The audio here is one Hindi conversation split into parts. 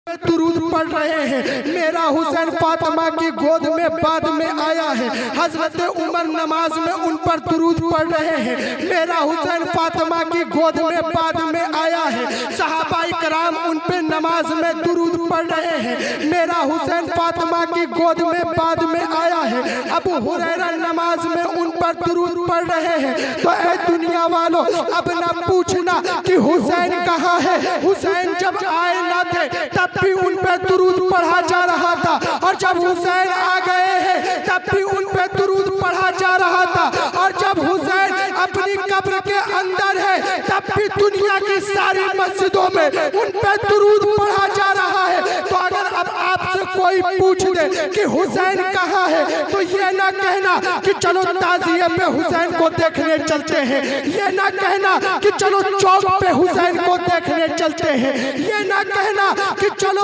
दुरूद पढ़ रहे हैं। मेरा हुसैन फातिमा की गोद में बाद में आया है। हजरत उमर नमाज में उन पर दुरूद पढ़ रहे हैं। मेरा हुसैन फातिमा की गोद में बाद में आया है। सहाबाई कराम उन पे नमाज में दुरूद पढ़ रहे हैं। मेरा हुसैन फातिमा की गोद में बाद में आया है। अबू हुरैरा नमाज में उन पर दुरूद पढ़ रहे हैं। तो ऐ दुनिया वालों, अब ना पूछना कि हुसैन कहाँ है। हुसैन जब आए ना थे तब भी उन पे दुरूद पढ़ा जा रहा था, और जब हुसैन आ गए हैं तब भी उन पे दुरूद पढ़ा जा रहा था, और जब हुसैन अपनी कब्र के अंदर है तब भी दुनिया की सारी मस्जिदों में उन पे दुरूद पढ़ा जा रहा है। तो अगर अब आपसे कोई पूछ दे कि हुसैन कहाँ है, तो ये ना कहना कि चलो ताज़िये पे हुसैन को देखने चलते हैं, ये ना कहना कि चलो चौक पे हुसैन को देखने चलते हैं, ये ना कहना कि चलो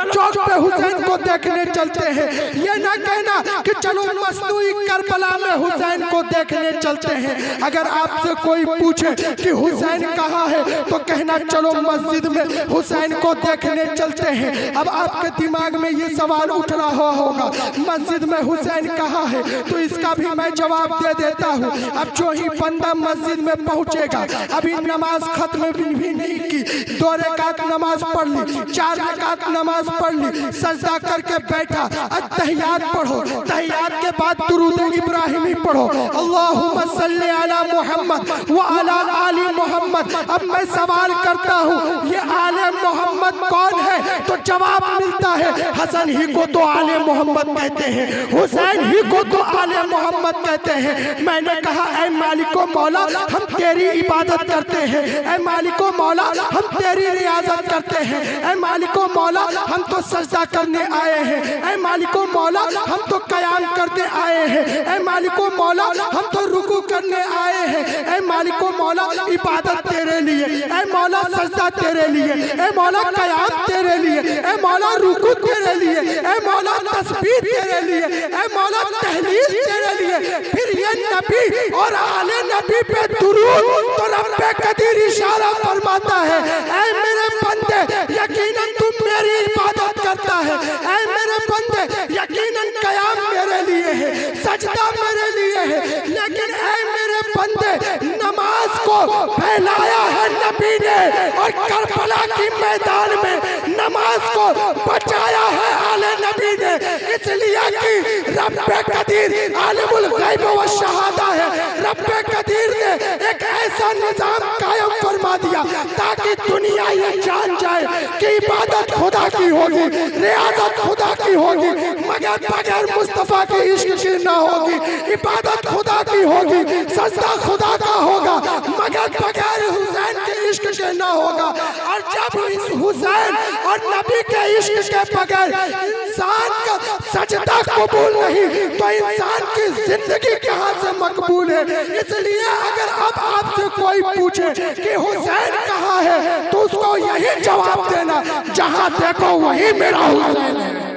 चौक पे हुसैन को देखने चलते हैं, ये ना कहना कि चलो मसनूई करबला में हुसैन को देखने चलते हैं। अगर आपसे कोई पूछे कि हुसैन कहाँ है, तो कहना चलो मस्जिद में हुसैन को देखने चलते हैं। अब आपके दिमाग में ये सवाल उठ रहा होगा, मस्जिद में हुसैन कहाँ है, तो इसका भी मैं जवाब दे देता हूँ। अब जो ही बंदा मस्जिद में पहुँचेगा, अभी नमाज खत्म भी नहीं की, 2 रकात नमाज पढ़ ली, 4 रकात नमाज पढ़ ली, सजदा करके बैठा, अत्तहियात पढ़ो, तहियात के बाद दुरूद इब्राहिमी पढ़ो, अल्लाहुम्मा सल्ली अला मुहम्मद व अला आली मुहम्मद। अब मैं सवाल करता हूँ, ये आले मोहम्मद कौन है? तो जवाब मिलता है, हसन ही को तो आले मोहम्मद कहते हैं, हुसैन ही को तो आले मोहम्मद कहते हैं। मैंने कहा, ऐ मालिको मौला, हम तेरी इबादत करते हैं, ऐ मालिको मौला, हम तेरी रियाजत करते हैं, ऐ मालिको मौला, हम तो सजदा करने आए हैं, ऐ मालिको मौला, हम तो कयाम करने आए हैं, ऐ मालिको मौला, हम तो रुकू करने आए हैं, ऐ मालिको मौला, इबादत तेरे लिए, ऐ मौला सजदा तेरे लिए, ऐ मौला कयाम तेरे लिए, ऐ मौला रुकू तेरे लिए, ऐ मौला तस्बीह तेरे लिए, ऐ मौला तहलील तेरे लिए। फिर ये नबी और आले नबी पे दुरूद, तो रब्बे कदीर इशारा फरमाता है, ऐ मेरे बंदे यकीनन तुम मेरी इबादत करता है, ऐ मेरे बंदे यकीनन कयाम मेरे लिए है, सजदा मेरे लिए है, लेकिन ऐ मेरे बंदे नमाज को फैलाया है नबी ने, और करबला की मैदान में नमाज को बचाया है आले नबी ने, इसलिए कि रब्बे कदीर आलिमुल गैब व शहादा है। रब्बे कदीर ने एक ऐसा निजाम कायम फरमा दिया ताकि दुनिया ये जान जाए कि इबादत खुदा की होगी, रियाजत खुदा की होगी, मगर बगैर मुस्तफा के इश्क की ना होगी। इबादत खुदा की होगी, सजदा खुदा का होगा, मगर बगैर हुसैन के इश्क के ना होगा। और जब इस हुसैन और नबी के इश्क के बगैर इंसान का सजदा कबूल नहीं, तो इंसान की जिंदगी कहाँ से मकबूल है। इसलिए अगर अब आपसे कोई पूछे कि हुसैन कहाँ है, तो उसको यही जवाब देना, जहाँ देखो वही मेरा हुसैन है।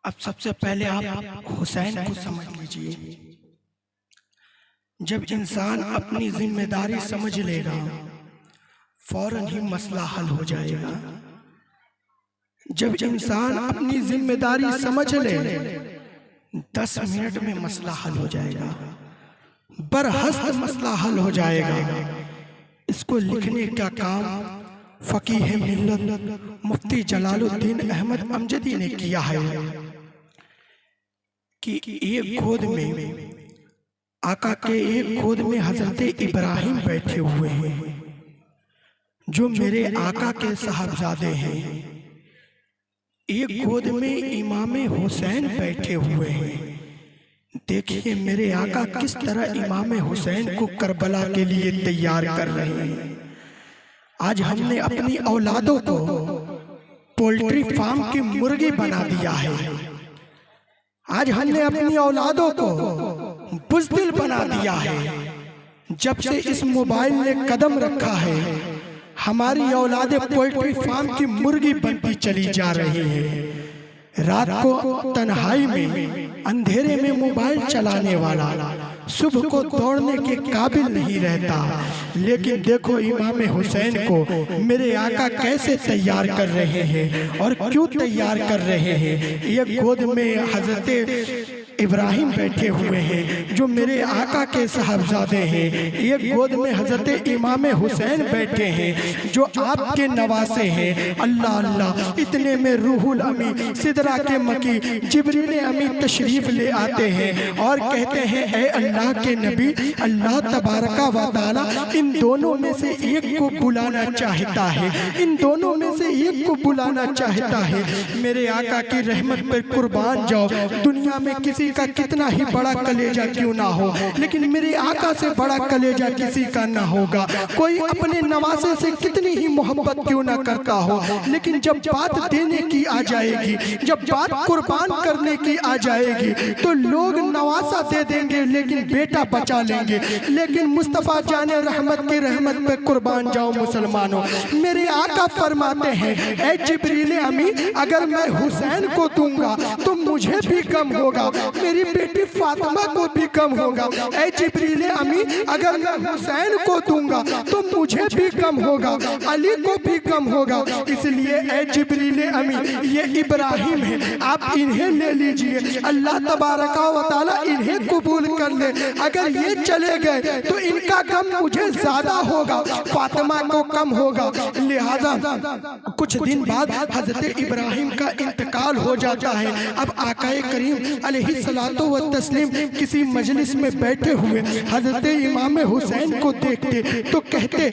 अब सबसे पहले आप हुसैन को समझ लीजिए। जब इंसान अपनी जिम्मेदारी समझ लेगा, फौरन ही मसला हल हो जाएगा। जब इंसान अपनी जिम्मेदारी समझ ले, 10 मिनट में मसला हल हो जाएगा, बरहस्त मसला हल हो जाएगा। इसको लिखने का काम फकीह मिल्लत मुफ्ती जलालुद्दीन अहमद अमजदी ने किया है कि एक गोद में, आका के एक गोद में हजरत इब्राहिम बैठे हुए हैं, जो मेरे आका के साहबजादे हैं। एक गोद में इमाम हुसैन बैठे हुए हैं। देखिए मेरे आका किस तरह इमाम हुसैन को करबला के लिए तैयार कर रहे हैं। आज हमने अपनी औलादों को पोल्ट्री फार्म की मुर्गी बना दिया है। आज हमने अपनी औलादों को बुज़दिल बना दिया है। जब से इस मोबाइल ने कदम रखा है, हमारी औलादे पोल्ट्री फार्म की मुर्गी बनती चली जा रही है। रात को तन्हाई में अंधेरे में मोबाइल चलाने वाला सुबह को दौड़ने के काबिल नहीं रहता। लेकिन देखो इमाम हुसैन को मेरे आका कैसे तैयार कर रहे हैं और क्यों तैयार कर रहे हैं। ये गोद में हजरत इब्राहिम बैठे हुए हैं जो मेरे आका के साहबजादे हैं। ये गोद में हजरत इमाम हुसैन बैठे हैं जो आपके नवासे हैं। अल्लाह अल्लाह, इतने में रूहुल अमी सिदरा के मकी जिब्रील अमी तशरीफ ले आते हैं और कहते हैं ए अल्लाह के नबी, अल्लाह तबारका व तआला इन दोनों में से एक को बुलाना चाहता है, इन दोनों में से एक को बुलाना चाहता है। मेरे आका की रहमत पर कुर्बान जाओ, दुनिया में किसी का कितना ही बड़ा कलेजा क्यों ना हो, लेकिन मेरे आका से बड़ा कलेजा किसी का ना होगा। कोई अपने नवासे से कितनी ही मोहब्बत क्यों ना करता हो, लेकिन जब बात देने की आ जाएगी, जब बात कुर्बान करने की आ जाएगी तो लोग नवासा दे देंगे लेकिन बेटा बचा लेंगे। लेकिन मुस्तफ़ा जाने रहमत की रहमत पे कुर्बान जाओ मुसलमानों। मेरे आका फरमाते हैं ए जिब्रील अमी, अगर मैं हुसैन को दूंगा तो मुझे भी गम होगा, मेरी बेटी फातिमा को भी गम होगा। ए जिब्रील अमी, अगर मैं हुसैन को दूंगा तो मुझे भी गम होगा, अली को भी गम होगा। इसलिए ए जिब्रील अमी, ये इब्राहिम है, आप इन्हें ले लीजिए, अल्लाह तबारका व तआला इन्हें कबूल कर ले। अगर ये चले गए तो इनका गम मुझे ज्यादा होगा, फातिमा को कम होगा। लिहाजा कुछ दिन बाद हजरत इब्राहिम का इंतकाल हो जाता है। अब आकाए करीम अलैहिस्सलातु व तस्लीम किसी मजलिस में बैठे हुए हजरत इमाम हुसैन को देखते तो कहते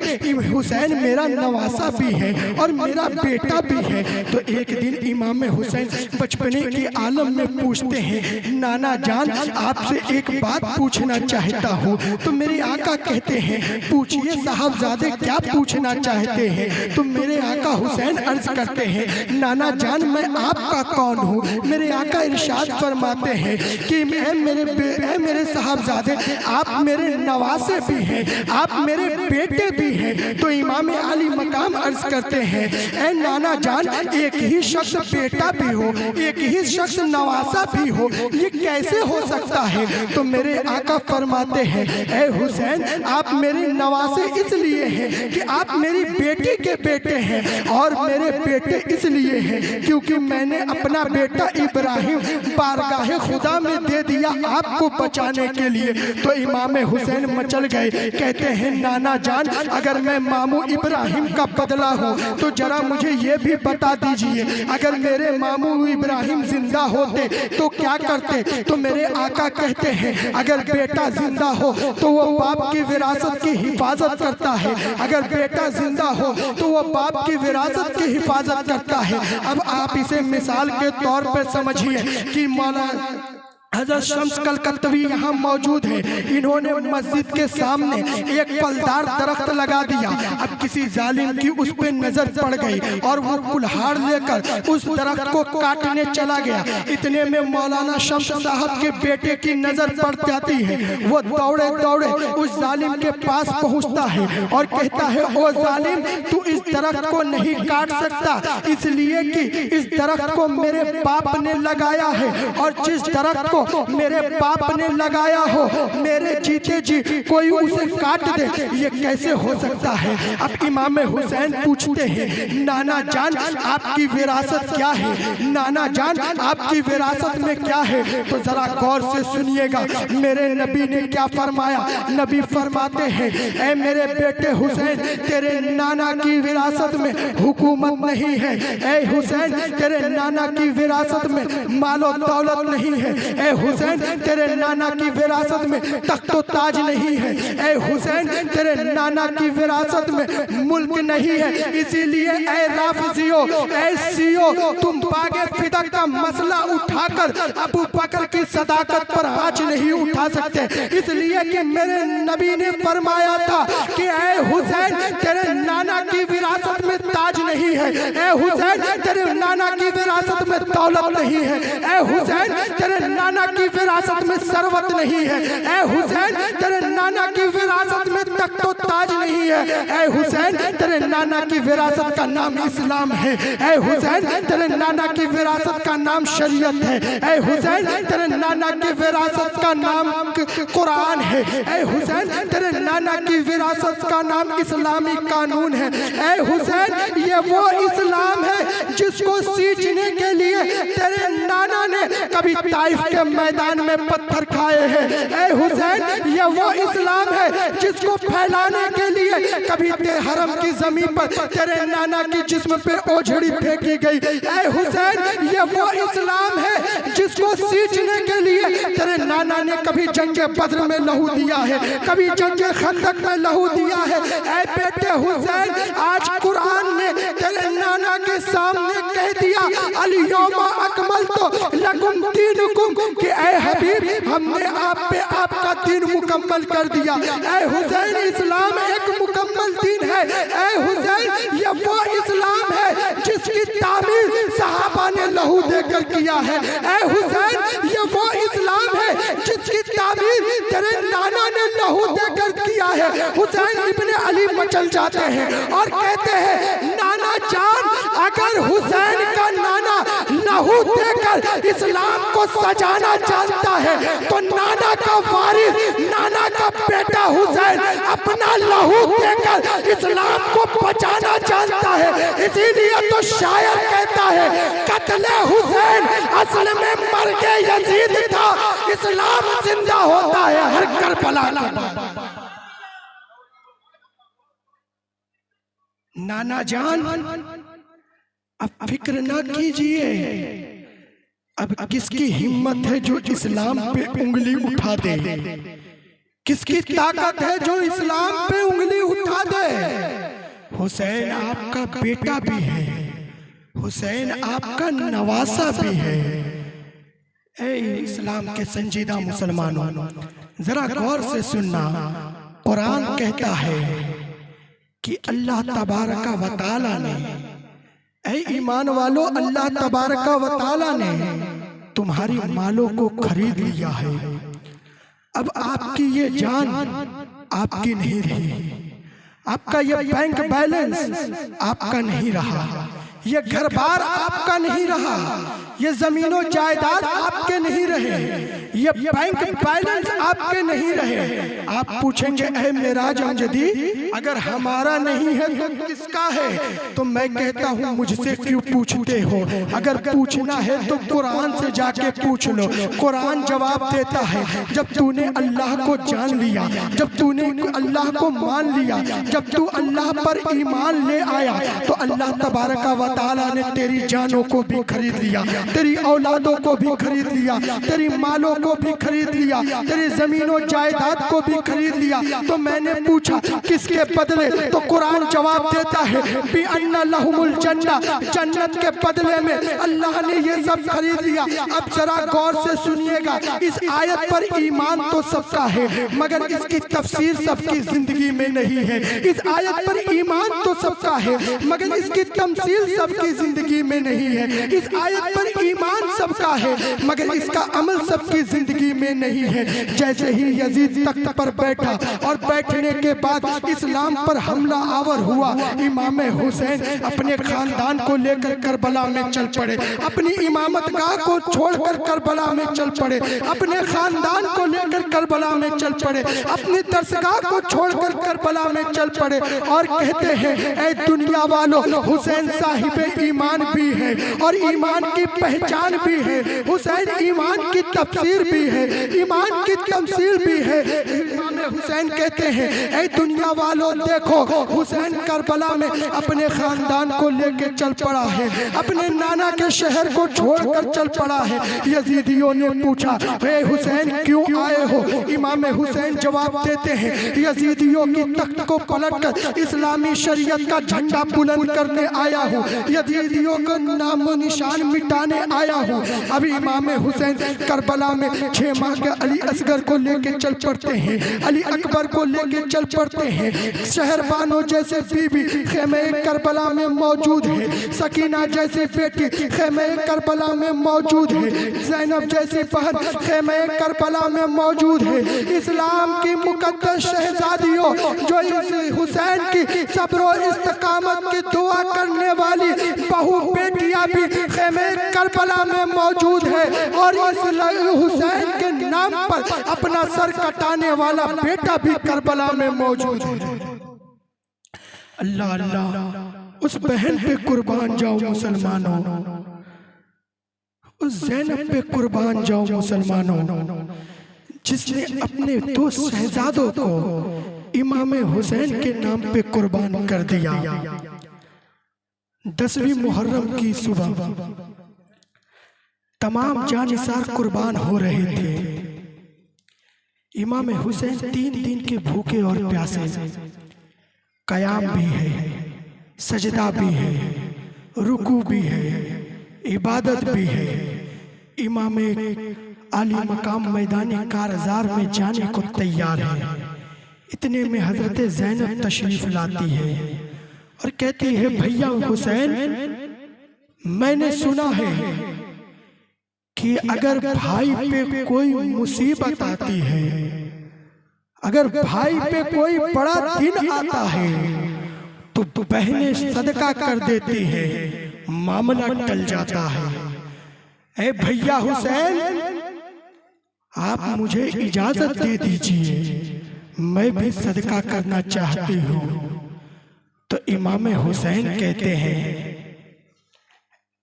हुसैन मेरा नवासा भी है और मेरा बेटा भी है। तो एक दिन इमाम हुसैन बचपने के आलम में पूछते हैं नाना जान, आपसे एक बात पूछना चाहता हूँ। तो मेरे आका कहते हैं पूछिए साहबजादे, क्या पूछना चाहते हैं। तो मेरे आका हुसैन अर्ज करते हैं नाना जान, मैं आपका कौन हूँ। मेरे आका इरशाद फरमाते हैं कि मेरे साहबजादे, आप मेरे नवासे भी हैं, आप मेरे बेटे भी हैं। तो इमाम आली मकाम अर्ज करते हैं ए नाना जान, एक ही शख्स बेटा भी हो, एक ही शख्स नवासा भी हो, ये कैसे हो सकता है। तो मेरे आका फरमाते हैं ए हुसैन, आप मेरे नवासे इसलिए हैं कि आप मेरी बेटी के बेटे हैं और मेरे बेटे इसलिए हैं क्योंकि मैंने अपना बेटा इब्राहिम बारगाह खुदा में दे दिया आपको बचाने के लिए। तो इमाम हुसैन मचल गए, कहते हैं नाना जान, अगर मैं मामू इब्राहिम का बदला हूँ तो जरा मुझे ये भी बता दीजिए, अगर मेरे मामू इब्राहिम जिंदा होते तो क्या करते। तो मेरे आका कहते हैं अगर बेटा जिंदा हो तो वो बाप की विरासत की हिफाजत करता है, अगर बेटा जिंदा हो तो वो बाप की विरासत की हिफाजत करता है। अब आप इसे मिसाल के तौर पर समझिए कि मौलाना हज़रत शम्स कलकत्तवी यहाँ मौजूद है, इन्होंने मस्जिद के सामने एक फलदार दरख्त लगा दिया। अब किसी जालिम की उस पर नजर पड़ गई और वो कुल्हाड़ लेकर उस दरख्त को काटने चला गया। इतने में मौलाना शम्स साहब के बेटे की नजर पड़ जाती है। वो दौड़े दौड़े उस जालिम के पास पहुँचता है और कहता है ओ जालिम, तू इस दरख्त को नहीं काट सकता, इसलिए कि इस दरख्त को मेरे बाप ने लगाया है और जिस दरख्त को मेरे बाप ने लगाया हो मेरे जीते जी कोई उसे काट दे, ये कैसे हो सकता है। अब इमाम हुसैन पूछते हैं नाना जान, आपकी विरासत क्या है, नाना जान आपकी विरासत में क्या है। तो जरा गौर से सुनिएगा मेरे नबी ने क्या फरमाया। नबी फरमाते हैं ऐ मेरे बेटे हुसैन, तेरे नाना की विरासत में हुकूमत नहीं है। ऐ हुसैन, तेरे नाना की विरासत में मालो दौलत नहीं है। ऐ हुसैन, तेरे नाना की विरासत में तख्तो ताज नहीं है। ऐ हुसैन, तेरे नाना की विरासत में मुल्क नहीं है। इसीलिए ऐ राफिजियो, ऐ सियो, तुम बागे फिदा का मसला उठाकर अबू बकर की सदाकत पर आँच नहीं उठा सकते। इसलिए कि मेरे नबी ने फरमाया था कि ऐ हुसैन, तेरे नाना की विरासत में ताज नहीं है। ऐ हुसैन, तेरे नाना की विरासत में दौलत नहीं है। ऐ हुसैन, तेरे नाना की विरासत में सरवत नहीं है। ऐ हुसैन तेरे नाना की विरासत में तख्तो ताज नहीं है। ऐ हुसैन तेरे नाना की विरासत का नाम इस्लाम है। ऐ हुसैन तेरे नाना की विरासत का नाम शरीयत है। ऐ हुसैन तेरे नाना की विरासत का नाम कुरान है। ऐ हुसैन तेरे नाना की विरासत का नाम इस्लामी कानून है। ऐ हुसैन ये वो इस्लाम है जिसको सींचने के लिए तेरे नाना ने कभी ताइफ के मैदान में पत्थर खाए हैं। ऐ हुसैन ये वो इस्लाम है जिसको फैलाने के लिए कभी हरम की जमीन पर तेरे नाना की जिस्म पे ओझड़ी फेंकी गई। ऐ हुसैन ये वो इस्लाम है जिसको सींचने के लिए तेरे नाना ने कभी जंगे बद्र में लहू दिया है, कभी जंगे खंदक में लहू दिया है। ऐ बेटे हुसैन आज कुरान ने तेरे नाना के सामने कह दिया अल यौमा अकमलतु लकुम दीनुकुम कि ऐ हबीब हमने आप पे आपका दीन मुकम्मल कर दिया। ऐ हुसैन इस्लाम एक मुकम्मल दीन है। ऐ हुसैन ये वो इस्लाम है जिसकी तामीर सहाबा ने लहू देकर किया है। ऐ हुसैन ये वो इस्लाम है जिसकी तामीर तेरे नाना ने लहू देकर किया है। हुसैन इब्ने अली मचल जाते हैं और कहते हैं नाना जान अगर हुसैन का नाना लहू देकर इस्लाम को सजाना जानता है तो नाना का वारिस नाना का बेटा हुसैन अपना लहू देकर इस्लाम को बचाना जानता है। इसीलिए तो शायर कहता है कत्ले हुसैन असल में मर के यजीद था, इस्लाम जिंदा होता है हर करबला के बाद। नाना जान अब फिक्र ना कीजिए, अब किसकी हिम्मत है जो इस्लाम पे उंगली उठा दे, किसकी ताकत है जो इस्लाम पे उंगली उठा दे। हुसैन आपका बेटा भी है, हुसैन आपका नवासा भी है। ऐ इस्लाम के संजीदा मुसलमानों जरा गौर से सुनना, कुरान कहता है कि अल्लाह तबारक व तआला ने, ऐ ईमान वालो अल्लाह तबारक व तआला ने तुम्हारी मालों को खरीद लिया है। अब आपकी ये जान आपकी नहीं रही, आपका ये बैंक बैलेंस आपका नहीं रहा, ये घर बार आपका नहीं रहा, ये जमीनों जायदाद आपके नहीं रहे, ये बैंक बैलेंस आपके नहीं रहे। आप पूछेंगे ऐ मेराज अमजदी अगर हमारा नहीं है तो किसका है? तो मैं कहता हूँ मुझसे क्यों पूछते हो? अगर पूछना है तो कुरान से जाके पूछ लो। कुरान जवाब देता है जब तूने अल्लाह को जान लिया, जब तूने अल्लाह को मान लिया, जब तू अल्लाह पर ईमान ले आया तो अल्लाह तबारक व तआला ने तेरी जानों को भी खरीद लिया, तेरी औलादों को भी खरीद लिया, तेरी मालों को भी खरीद लिया, तेरी जमीनों जायदाद को भी खरीद लिया। तो मैंने पूछा किसके बदले? तो कुरान जवाब देता है बि अन्ना लहुमुल जन्नह, जन्नत के बदले में अल्लाह ने ये सब खरीद लिया। अब जरा गौर से सुनिएगा, इस आयत पर ईमान तो सबका है मगर इसकी तफसीर सबकी जिंदगी में नहीं है। इस आयत पर ईमान तो सबका है मगर इसकी तमसील सबकी जिंदगी में नहीं है। इस आयत पर ईमान सबका है मगर इसका अमल सबकी जिंदगी में नहीं है। जैसे ही यजीद तख्त पर बैठा और बैठने के बाद इस्लाम पर हमला आवर हुआ, इमाम हुसैन अपने खानदान को लेकर करबला में चल पड़े, अपनी इमामत गाह को छोड़कर करबला में चल पड़े, अपने खानदान को लेकर करबला में चल पड़े, अपनी दरसगाह को छोड़कर करबला में चल पड़े और कहते हैं ऐ दुनिया वालों हुसैन साहिब ईमान भी है और ईमान की पहचान भी है, हुसैन ईमान की तफसीर भी है, ईमान की तमसील भी है। इमाम हुसैन कहते हैं ऐ दुनिया वालों देखो हुसैन करबला में अपने खानदान को लेकर चल पड़ा है, अपने नाना के शहर को छोड़कर चल पड़ा है। यजीदियों ने पूछा हे हुसैन क्यों आए हो? इमाम हुसैन जवाब देते हैं यजीदियों की तख्त को पलटकर इस्लामी शरीयत का झंडा बुलंद करने आया हूँ, यजीदियों का नामो निशान मिटाने बचाने आया हूँ। अभी इमाम हुसैन करबला में 6 माह के अली असगर को लेके चल पड़ते हैं, अली अकबर को लेके चल पड़ते हैं। शहरबानो जैसे बीबी खेमे करबला में मौजूद है, सकीना जैसी बेटी खेमे करबला में मौजूद है, ज़ैनब जैसी बहन खेमे करबला में मौजूद है। इस्लाम की मुकद्दस शहजादियों जो इस हुसैन की सब्र और इस्तकामत की दुआ करने वाली बहू बेटियां भी खेमे करबला में मौजूद है, और इस हुसैन के नाम पर अपना सर कटाने वाला बेटा भी करबला में मौजूद है। अल्लाह अल्लाह, उस बहन पे कुर्बान जाओ मुसलमानों, उस ज़ैनब पे कुर्बान जाओ मुसलमानों, जिसने अपने 2 शहजादों को इमाम हुसैन के नाम पे कुर्बान कर दिया। 10वीं मुहर्रम की सुबह तमाम जानिसार कुर्बान हो रहे थे। इमाम हुसैन 3 दिन के भूखे और प्यासे, कयाम भी है, सजदा भी है, रुकू भी है, इबादत भी है। इमाम आली मकाम मैदानी कारज़ार में जाने को तैयार है। इतने में हजरत ज़ैनब तशरीफ लाती है और कहती है, भैया हुसैन, मैंने सुना है कि अगर भाई पे कोई मुसीबत आती है, अगर भाई पे कोई बड़ा दिन आता है तो बहनें सदका कर देती है, मामला टल जाता है। ऐ भैया हुसैन, आप मुझे इजाजत दे दीजिए, मैं भी सदका करना चाहती हूँ। तो इमाम हुसैन कहते हैं,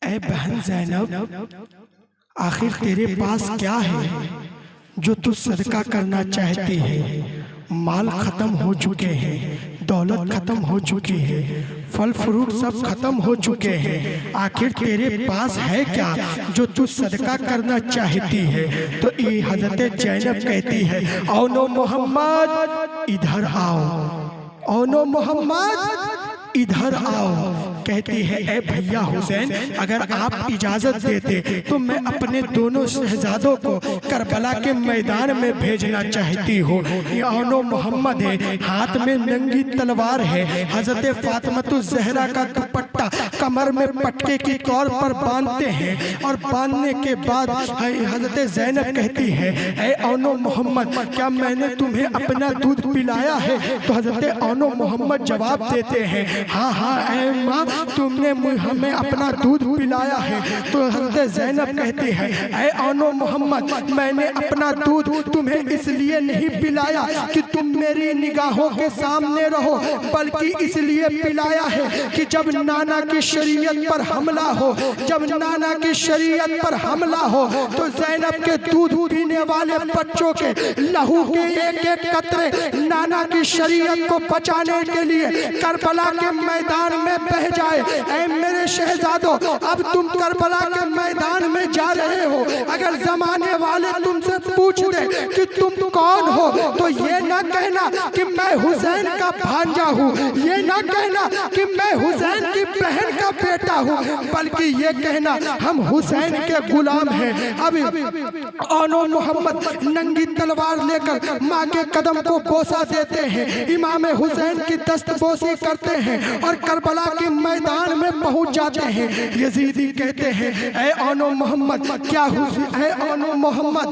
ऐ बहन ज़ैनब, आखिर तेरे पास क्या है जो तू सदका करना चाहती है? माल खत्म हो चुके हैं, दौलत खत्म हो चुकी है, फल फ्रूट सब खत्म हो चुके हैं, आखिर तेरे पास है क्या जो तू सदका करना चाहती है? तो ये हजरत ज़ैनब कहती है, औनो मोहम्मद इधर आओ, औनो मोहम्मद इधर आओ। कहती है, ए भैया हुसैन, अगर आप इजाजत देते तो मैं अपने दोनों शहजादों को करबला के मैदान में भेजना चाहती हूँ। ये औनो मोहम्मद है, हाथ में नंगी तलवार है, हजरत फातिमा ज़हरा का दुपट्टा कमर में पटके के तौर पर बांधते हैं, और बांधने के बाद हजरत ज़ैनब कहती है, ए औनो मोहम्मद, क्या मैंने तुम्हें अपना दूध पिलाया है? तो हजरत औनो मोहम्मद जवाब देते हैं, हाँ हाँ ऐ माँ, तुमने हमें अपना दूध पिलाया है। तो हज़रत ज़ैनब कहती है, ऐ औनो मोहम्मद, मैंने अपना दूध तुम्हें इसलिए नहीं पिलाया कि तुम मेरी निगाहों के सामने रहो, बल्कि इसलिए पिलाया है कि जब नाना की शरीयत पर हमला हो, जब नाना की शरीयत पर हमला हो, तो ज़ैनब के दूध पीने वाले बच्चों के लहू के एक एक कतरे नाना की शरीयत को बचाने के लिए करबला के मैदान में बह जाए। ऐ मेरे शहजादों, अब तुम करबला के मैदान में जा रहे हो, अगर जमाने वाले तुमसे पूछ दे कि तुम कौन हो, तो ये ना कहना कि मैं हुसैन का भांजा हूँ, ये ना कहना कि मैं हुसैन की बहन का बेटा हूँ, बल्कि ये कहना हम हुसैन के गुलाम हैं। अब औनो मोहम्मद नंगी तलवार लेकर माँ के कदम को बोसा देते हैं, इमाम हुसैन की दस्तबोसी करते हैं और करबला के मैदान में पहुंच जाते हैं। यजीदी कहते हैं, ऐ औनो मोहम्मद, क्या ऐ औनो मोहम्मद,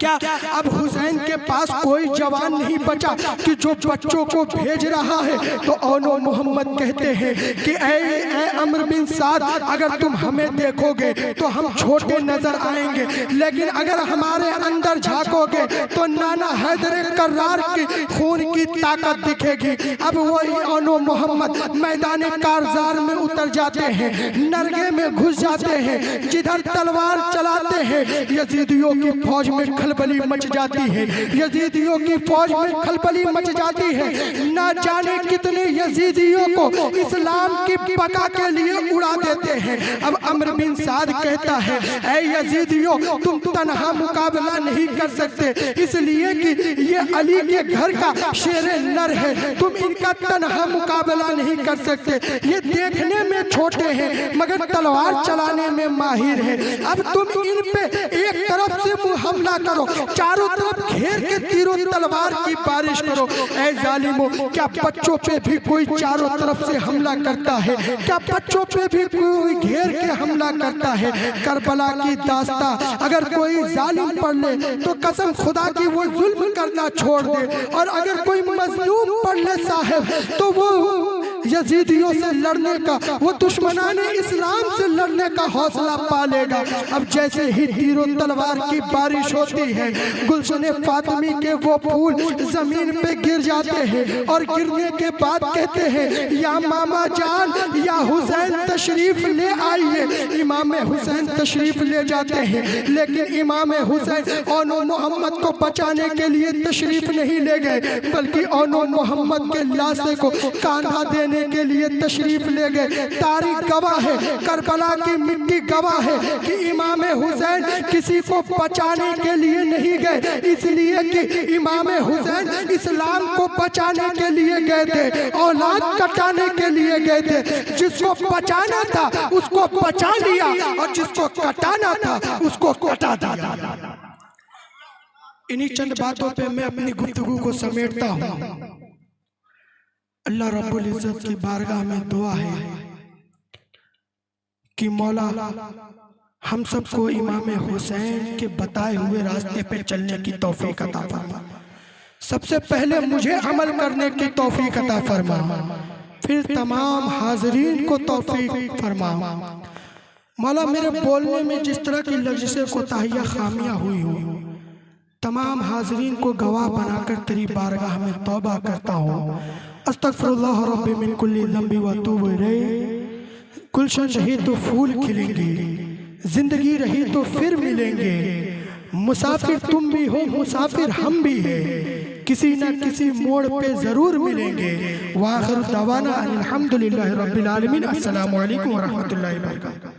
क्या अब हुसैन के पास कोई जवान नहीं बचा कि जो बच्चों को भेज रहा है? तो औनो मोहम्मद कहते हैं कि ऐ अम्र बिन साद, अगर तुम हमें देखोगे तो हम छोटे नजर आएंगे, लेकिन अगर हमारे अंदर झांकोगे तो नाना हैदर कर्रार की खून की ताकत दिखेगी। अब वही औनो मोहम्मद मैदान कारज़ार में उतर जाते हैं, नरगे में घुस जाते हैं, जिधर तलवार चलाते हैं यजीदियों की फौज में खलबली मच जाती है, यजीदियों की फौज में खलबली मच जाती है। ना जाने कितने यजीदियों को इस्लाम की बका के लिए उड़ा देते हैं। अब अम्र बिन साद कहता है, ऐ यजीदियों, तुम तन्हा मुकाबला नहीं कर सकते, इसलिए कि ये अली के घर का शेर नर है, तुम इनका तन्हा मुकाबला नहीं कर सकते। ये देखने में छोटे हैं मगर तलवार चलाने में माहिर है। अब तुम इन पे एक तरफ से हमला करो, चारों तरफ घेर के तीरों तलवार की बारिश करो। ऐ जालिमों, क्या बच्चों पे भी कोई चारों तरफ से हमला करता है? क्या बच्चों पे भी कोई घेर के हमला करता है? करबला की दास्ता अगर कोई जालिम पढ़ ले तो कसम खुदा की वो जुल्म करना छोड़ दे, और अगर कोई मजलूम पढ़ ले साहब तो वो यजीदियों से लड़ने का, वो दुश्मनाने इस्लाम से लड़ने का हौसला पालेगा। अब जैसे ही तीरों तलवार की बारिश होती है, गुलशन फातिमी के वो फूल जमीन पे गिर जाते हैं और गिरने के बाद कहते हैं, या मामा जान, या हुसैन तशरीफ ले आइए। इमाम हुसैन तशरीफ ले जाते हैं, लेकिन इमाम हुसैन ओनो मोहम्मद को बचाने के लिए तशरीफ नहीं ले गए, बल्कि ओनो मोहम्मद के लाशे को कांधा देने के लिए तशरीफ ले गए। तारीख गवाह है, करबला की मिट्टी गवाह है कि इमाम हुसैन किसी को बचाने के लिए नहीं गए, इसलिए कि इमाम हुसैन इस्लाम को बचाने के लिए गए थे, औलाद कटाने के लिए गए थे। जिसको बचाना था उसको बचा लिया और जिसको कटाना था उसको कटा दिया। इन्हीं चंद बातों पे मैं अपनी गुफ्तगू को समेटता हूँ। अल्लाह रब्बुल इज्जत की बारगाह में दुआ है कि मौला हम सबको इमाम हुसैन के बताए हुए रास्ते पे चलने की तौफीक अता फरमा। सबसे पहले मुझे अमल करने की तौफीक अता फरमा, फिर तमाम हाज़रीन को तौफीक फरमा। मौला मेरे बोलने में जिस तरह की लफ्ज़ कोताहियाँ खामियाँ हुई हो, तमाम हाज़रीन को गवाह बनाकर तेरी बारगाह में तौबा करता हूँ। अस्तगफिरुल्लाह रब्बी मिन कुल्ली ज़ंबी व अतूबु इलैह। गुलशन रही तो फूल खिलेंगे, जिंदगी रही तो फिर मिलेंगे। मुसाफिर तुम भी हो, मुसाफिर हम भी हैं, किसी न किसी मोड़ पे जरूर मिलेंगे। वाखिर दवाना अनिल हम्दुलिल्लाहि रब्बिल आलमीन। अस्सलामु अलैकुम व रहमतुल्लाहि व बरकातुहू।